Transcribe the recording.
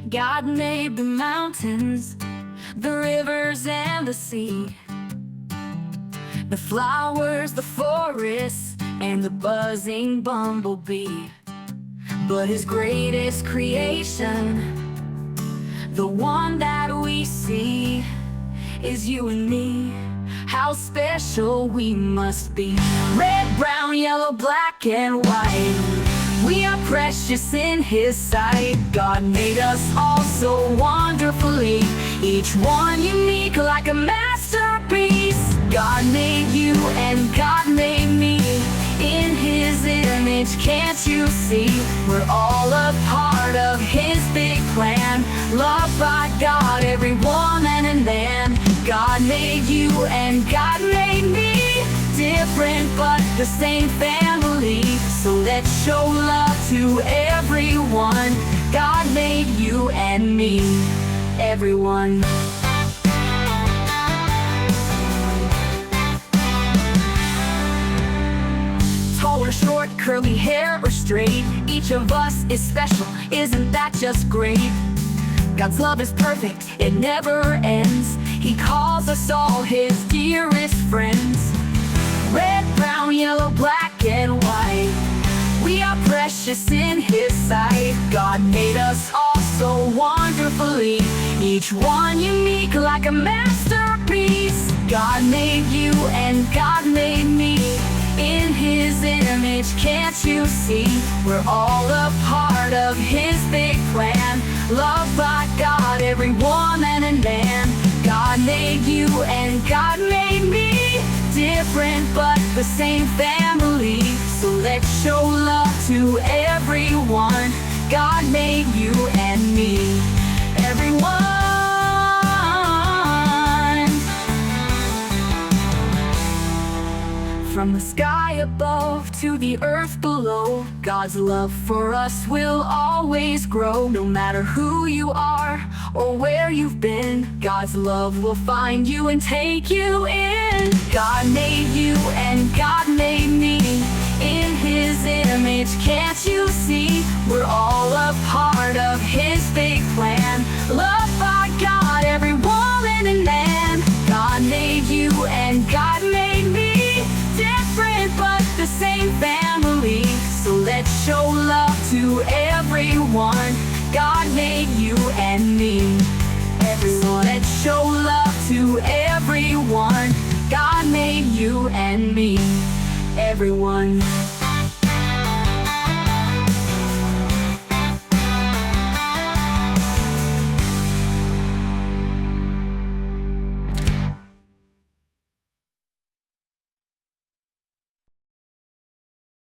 God made the mountains, the rivers and the sea, the flowers, the forests, and the buzzing bumblebee. But His greatest creation, the one that we see, is you and me. How special we must be. Red, brown, yellow, black, and white. We are precious in His sight. God made us all so wonderfully, each one unique like a masterpiece. God made you and God made me in His image. Can't you see? We're all a part of His big plan, loved by God, every woman and man. God made you and God made me, different but the same family. So let's show love to everyone. God made you and me, everyone. Tall or short, curly hair or straight, each of us is special, isn't that just great? God's love is perfect, it never ends. He calls us all His dearest friends. Red, brown, yellow, black, and white. We are precious in His sight. God made us all so wonderfully, each one unique like a masterpiece. God made you and God made me in His image. Can't you see? We're all a part of His big plan, loved by God, every woman and man. God made you and God made me, different but the same family. So let's show love to everyone. God made you and me, everyone. From the sky above to the earth below, God's love for us will always grow. No matter who you are or where you've been, God's love will find you and take you in. God made you and God made me in His image. Can't you see? We're all a part of